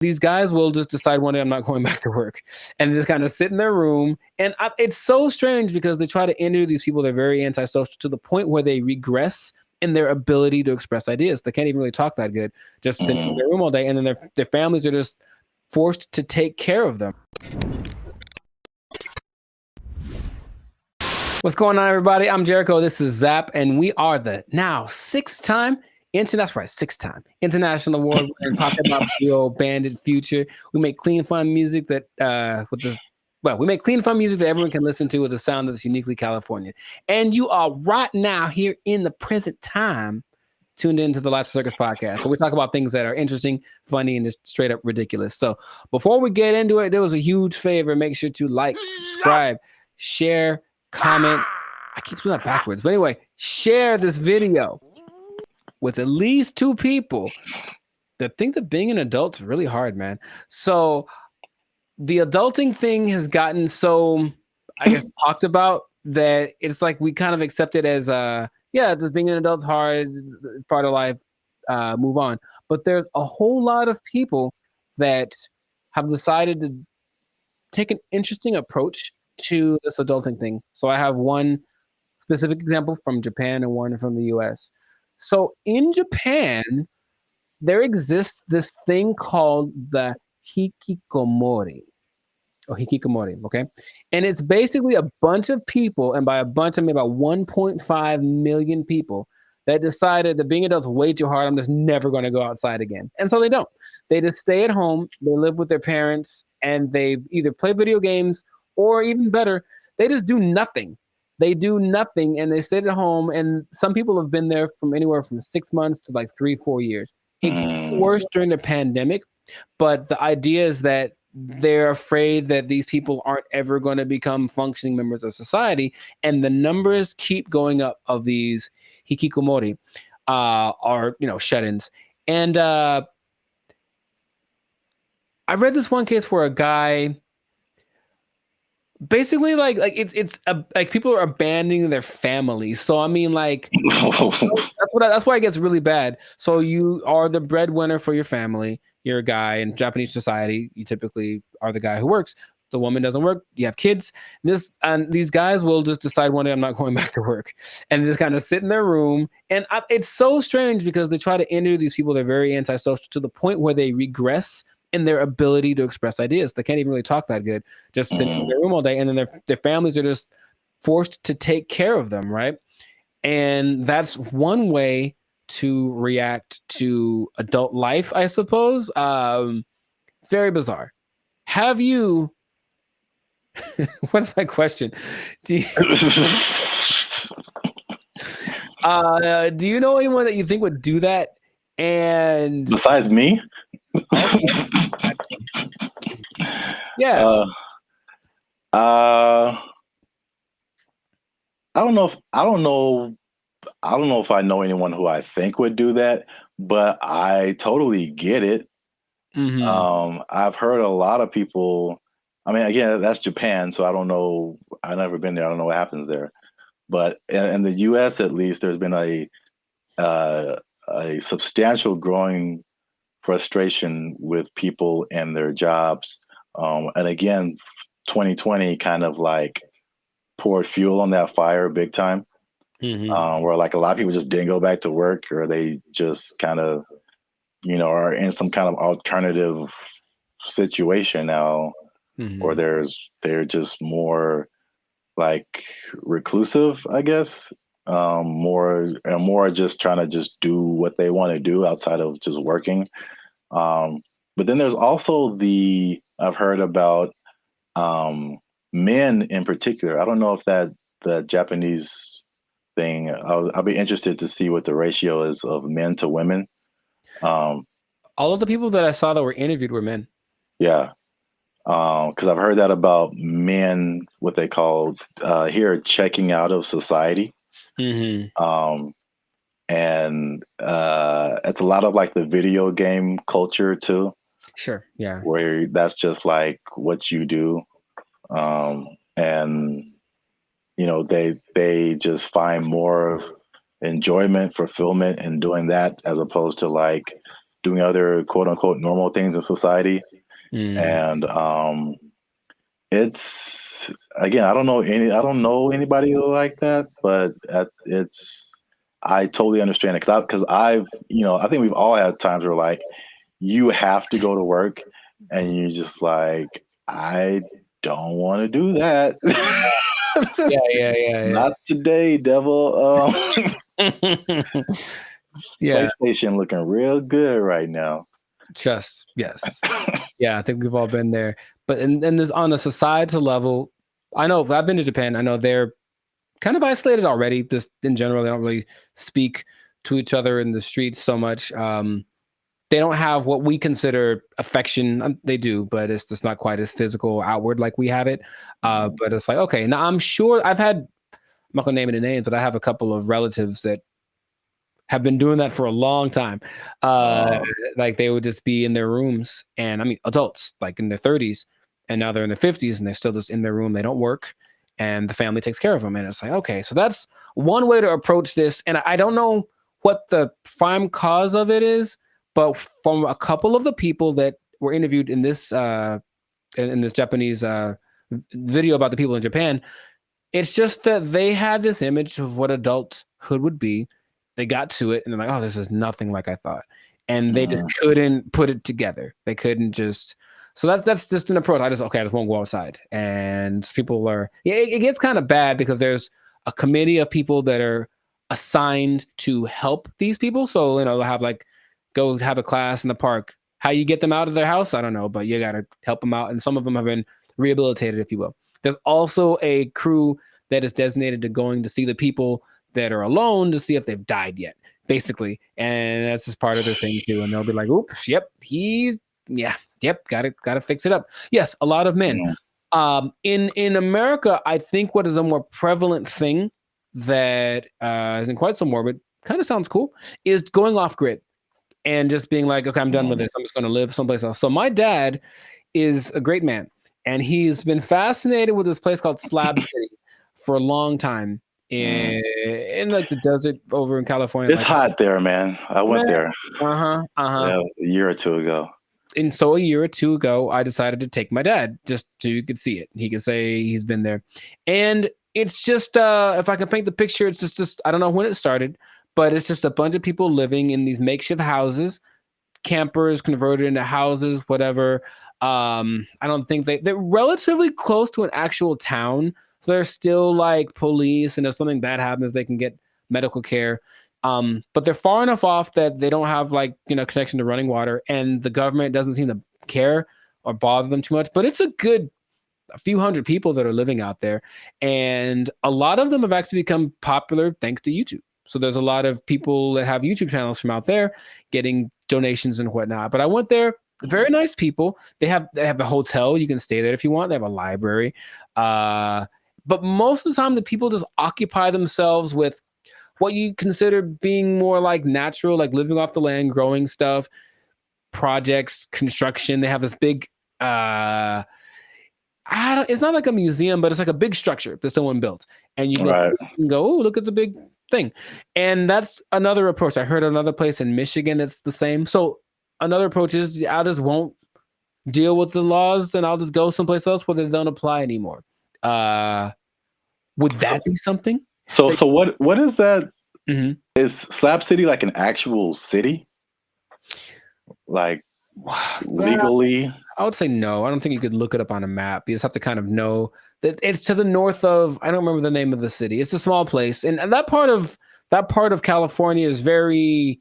these guys will just decide one day I'm not going back to work and just kind of sit in their room. And it's so strange because they try to interview these people. They're very antisocial to the point where they regress in their ability to express ideas. They can't even really talk that good, just sitting in their room all day. And then their families are just forced to take care of them. What's going on, everybody? I'm Jericho. This is Zap, and we are the now six-time international award winner talking about Bio Bandit Future. We make clean, fun music that we make clean, fun music that everyone can listen to with a sound that's uniquely Californian. And you are right now here in the present time tuned into the Life Circus podcast. So we talk about things that are interesting, funny, and just straight up ridiculous. So before we get into it, there was a huge favor. Make sure to like, subscribe, share, comment. I keep doing that backwards. But anyway, share this video with at least 2 people that think that being an adult is really hard, man. So the adulting thing has gotten so, I guess, talked about that it's like we kind of accept it as just being an adult's hard, it's part of life, move on. But there's a whole lot of people that have decided to take an interesting approach to this adulting thing. So I have one specific example from Japan and one from the US. So in Japan, there exists this thing called the Hikikimori. Okay? And it's basically a bunch of people, and by a bunch I mean about 1.5 million people, that decided that being adults is way too hard. I'm just never going to go outside again. And so they don't. They just stay at home, they live with their parents, and they either play video games or even better, they just do nothing. They do nothing and they stay at home. And some people have been there from anywhere from 6 months to like 3-4 years. It got worse during the pandemic, but the idea is that they're afraid that these people aren't ever going to become functioning members of society. And the numbers keep going up of these hikikomori, are, shut-ins. And I read this one case where a guy basically like people are abandoning their families. So I mean, like that's why it gets really bad. So you are the breadwinner for your family. You're a guy in Japanese society. You typically are the guy who works. The woman doesn't work. You have kids. These guys will just decide one day I'm not going back to work, and just kind of sit in their room. And it's so strange because they try to interview these people. They're very antisocial to the point where they regress in their ability to express ideas. They can't even really talk that good, just sitting in their room all day. And then their families are just forced to take care of them, right? And that's one way to react to adult life, I suppose. It's very bizarre. Have you... What's my question? Do you know anyone that you think would do that? And besides me? Yeah. I don't know if I know anyone who I think would do that, but I totally get it. I've heard a lot of people. I mean, again, that's Japan, so I don't know. I've never been there. I don't know what happens there. But in the U.S., at least, there's been a substantial growing frustration with people and their jobs. And again, 2020 kind of like poured fuel on that fire big time, where like a lot of people just didn't go back to work, or they just kind of, are in some kind of alternative situation now, or they're just more like reclusive, I guess, more just trying to just do what they want to do outside of just working. But then there's also I've heard about men in particular. I don't know if the Japanese thing, I'll be interested to see what the ratio is of men to women. All of the people that I saw that were interviewed were men. Yeah. Because I've heard that about men, what they call here, checking out of society. And it's a lot of like the video game culture too. Sure. Yeah. Where that's just like what you do. And they just find more enjoyment, fulfillment in doing that, as opposed to like doing other quote unquote normal things in society. And it's again, I don't know anybody like that, but I totally understand it because I've I think we've all had times where like you have to go to work and you just like I don't want to do that. Yeah. Not today, devil. Yeah. PlayStation looking real good right now. Yes. Yeah, I think we've all been there. But and this on a societal level, I know I've been to Japan. I know they're kind of isolated already. Just in general, they don't really speak to each other in the streets so much. They don't have what we consider affection. They do, but it's just not quite as physical outward like we have it. But it's like, okay, now I'm sure I'm not gonna name any names, but I have a couple of relatives that have been doing that for a long time. Like they would just be in their rooms, and I mean adults like in their 30s, and now they're in their 50s, and they're still just in their room. They don't work, and the family takes care of them. And it's like, okay, so that's one way to approach this. And I don't know what the prime cause of it is, but from a couple of the people that were interviewed in this Japanese video about the people in Japan, it's just that they had this image of what adulthood would be. They got to it and they're like, oh, this is nothing like I thought. And they just couldn't put it together. They couldn't just. So that's just an approach. I just won't go outside. And people it gets kind of bad because there's a committee of people that are assigned to help these people. So, they'll have like, go have a class in the park. How you get them out of their house, I don't know, but you got to help them out. And some of them have been rehabilitated, if you will. There's also a crew that is designated to going to see the people that are alone to see if they've died yet, basically. And that's just part of their thing too. And they'll be like, oops, yep, gotta fix it up. Yes, a lot of men. In America, I think what is a more prevalent thing that isn't quite so morbid, kind of sounds cool, is going off grid and just being like, okay, I'm done with this. I'm just going to live someplace else. So my dad is a great man, and he's been fascinated with this place called Slab City for a long time in like the desert over in California. It's hot there, man. I went there. Yeah, a year or two ago. And so a year or two ago, I decided to take my dad just so you could see it. He could say he's been there. And it's just, if I can paint the picture, it's just I don't know when it started, but it's just a bunch of people living in these makeshift houses, campers converted into houses, whatever. I don't think they're relatively close to an actual town. So there's still like police, and if something bad happens, they can get medical care. But they're far enough off that they don't have like, connection to running water, and the government doesn't seem to care or bother them too much. But it's a few hundred people that are living out there, and a lot of them have actually become popular thanks to YouTube. So there's a lot of people that have YouTube channels from out there getting donations and whatnot. But I went there. Very nice people. They have a hotel. You can stay there if you want. They have a library. But most of the time, the people just occupy themselves with what you consider being more like natural, like living off the land, growing stuff, projects, construction. They have this big, it's not like a museum, but it's like a big structure that someone built. And you can go, oh, look at the big thing. And that's another approach. I heard another place in Michigan that's the same. So another approach is I just won't deal with the laws, and I'll just go someplace else where they don't apply anymore. Would that be something? So what is that? Is Slab City like an actual city? Like legally? I would say no. I don't think you could look it up on a map. You just have to kind of know that it's to the north of, I don't remember the name of the city. It's a small place. And that part of California is very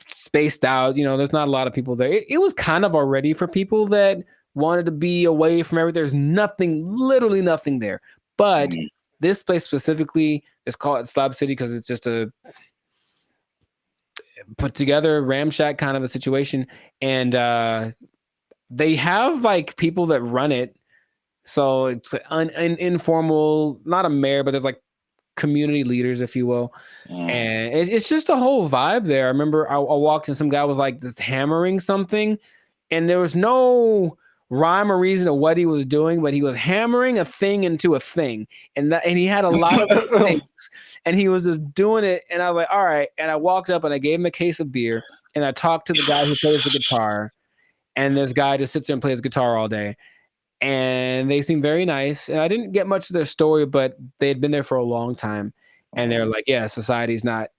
spaced out. There's not a lot of people there. It was kind of already for people that wanted to be away from everything. There's literally nothing there. But this place specifically is called Slab City because it's just a put together ramshack kind of a situation. And they have like people that run it. So it's an informal, not a mayor, but there's like community leaders, if you will. And it's just a whole vibe there. I remember I walked and some guy was like just hammering something, and there was no rhyme or reason of what he was doing, but he was hammering a thing into a thing, and he had a lot of things, and he was just doing it. And I was like, all right. And I walked up and I gave him a case of beer, and I talk to the guy who plays the guitar, and this guy just sits there and plays guitar all day. And they seem very nice. And I didn't get much of their story, but they had been there for a long time. And they're like, yeah, society's not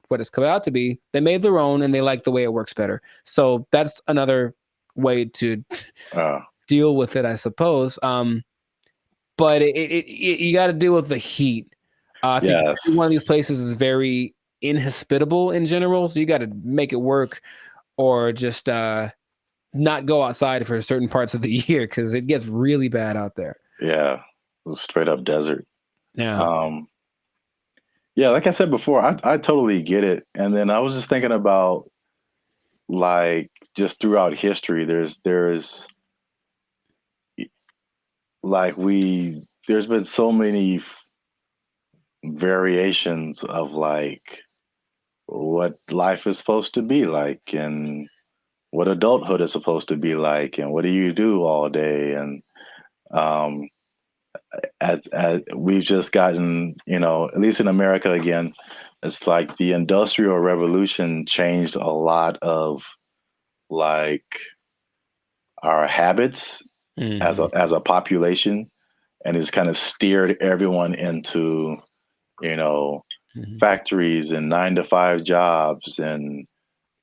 what it's come out to be. They made their own and they like the way it works better. So that's another way to deal with it, I suppose. But you got to deal with the heat. I think every one of these places is very inhospitable in general. So you got to make it work or just not go outside for certain parts of the year because it gets really bad out there. Yeah. Straight up desert. Yeah. Yeah, like I said before, I totally get it. And then I was just thinking about like just throughout history, there's like there's been so many variations of like what life is supposed to be like and what adulthood is supposed to be like and what do you do all day and we've just gotten, at least in America again, it's like the Industrial Revolution changed a lot of like our habits as a population, and it's kind of steered everyone into, factories and 9-to-5 jobs and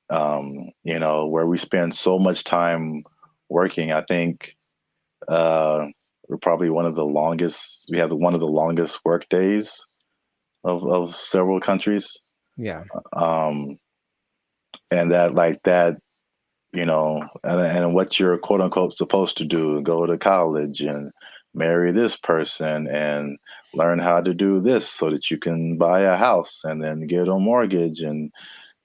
where we spend so much time working. I think we're probably we have one of the longest work days of several countries. Yeah. And and what you're quote unquote supposed to do, go to college and marry this person and learn how to do this so that you can buy a house and then get a mortgage and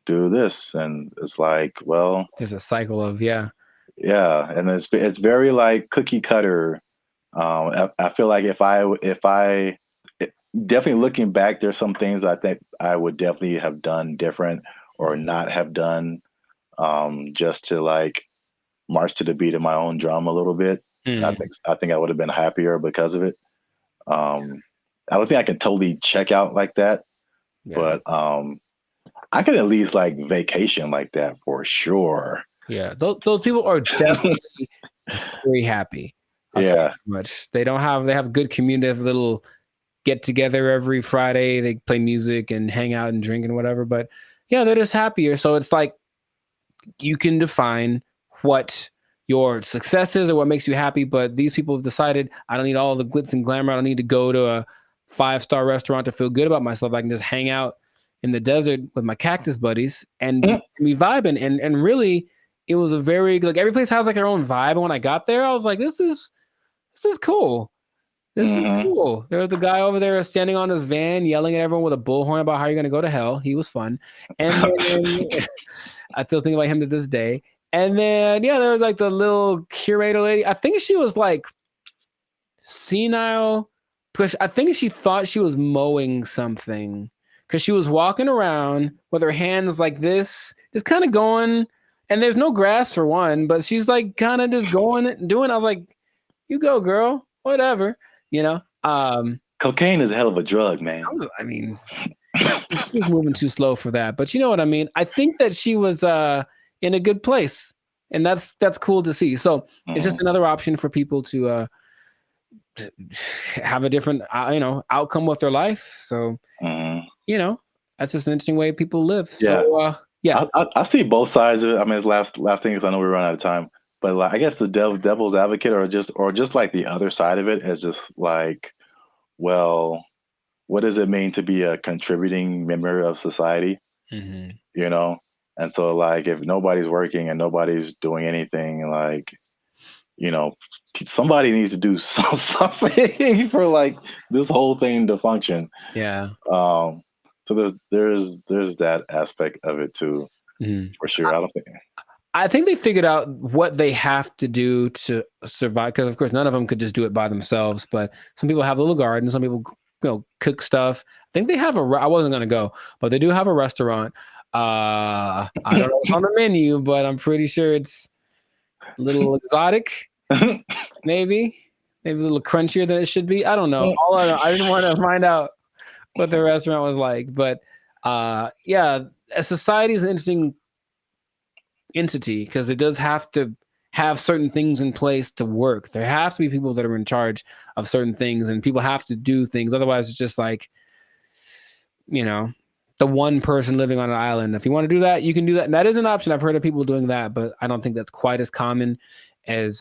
do this. And it's like, well, there's a cycle of, yeah. And it's very like cookie cutter. I feel like if I definitely looking back, there's some things I think I would definitely have done different or not have done, just to like march to the beat of my own drum a little bit. I think I would have been happier because of it. I don't think I can totally check out like that, but I can at least like vacation like that for sure. Yeah, those people are definitely very happy. Much. They have good community, have little get together every Friday. They play music and hang out and drink and whatever. But yeah, they're just happier. So it's like you can define what your success is or what makes you happy. But these people have decided I don't need all the glitz and glamour. I don't need to go to a 5-star restaurant to feel good about myself. I can just hang out in the desert with my cactus buddies and be vibing. And really, it was a very like every place has like their own vibe. And when I got there, I was like, this is cool. This is cool. There was the guy over there standing on his van, yelling at everyone with a bullhorn about how you're going to go to hell. He was fun. And then, I still think about him to this day. And then, there was like the little curator lady. I think she was like senile. I think she thought she was mowing something because she was walking around with her hands like this, just kind of going. And there's no grass for one, but she's like kind of just going, doing. I was like, you go, girl, whatever, Cocaine is a hell of a drug, man. I mean, she was moving too slow for that, but you know what I mean? I think that she was in a good place, and that's cool to see. So it's just another option for people to have a different, outcome with their life. So, that's just an interesting way people live. So, I see both sides of it. I mean, it's last thing is I know we run out of time. But like, I guess the devil's advocate, or just like the other side of it, is just like, well, what does it mean to be a contributing member of society? And so like, if nobody's working and nobody's doing anything, like, somebody needs to do something for like this whole thing to function. Yeah. So there's that aspect of it too, for sure. I think they figured out what they have to do to survive, because of course none of them could just do it by themselves. But some people have little gardens, some people cook stuff. I think they have I wasn't gonna go, but they do have a restaurant. I don't know what's on the menu, but I'm pretty sure it's a little exotic, maybe a little crunchier than it should be. I don't know. I didn't want to find out what the restaurant was like, but a society is an interesting entity because it does have to have certain things in place to work. There has to be people that are in charge of certain things, and people have to do things. Otherwise, it's just like, the one person living on an island. If you want to do that, you can do that. And that is an option. I've heard of people doing that, but I don't think that's quite as common as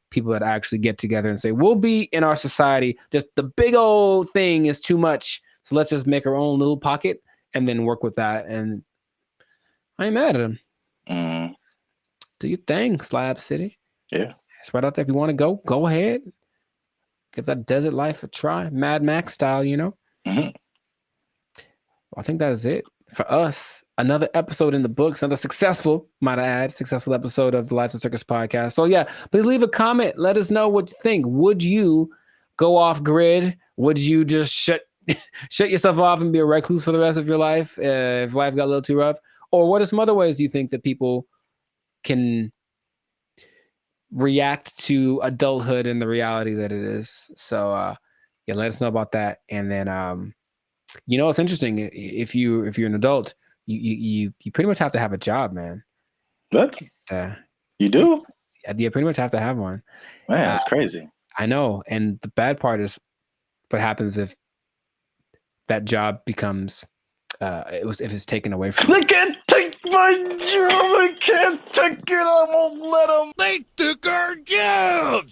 people that actually get together and say, we'll be in our society. Just the big old thing is too much. So let's just make our own little pocket and then work with that. And I ain't mad at them. Do your thing, Slab City. Yeah. It's right out there. If you want to go ahead. Give that desert life a try. Mad Max style, Mm-hmm. I think that is it for us. Another episode in the books, another successful episode of the Lives of Circus podcast. So yeah, please leave a comment. Let us know what you think. Would you go off grid? Would you just shut yourself off and be a recluse for the rest of your life if life got a little too rough? Or what are some other ways you think that people can react to adulthood and the reality that it is? So yeah, let us know about that. And then it's interesting. If you're an adult, you pretty much have to have a job, man. What? You do? You pretty much have to have one. Man, that's crazy. I know. And the bad part is what happens if that job becomes if it's taken away from you. They can't take my job. I can't take it. I won't let them. They took our jobs.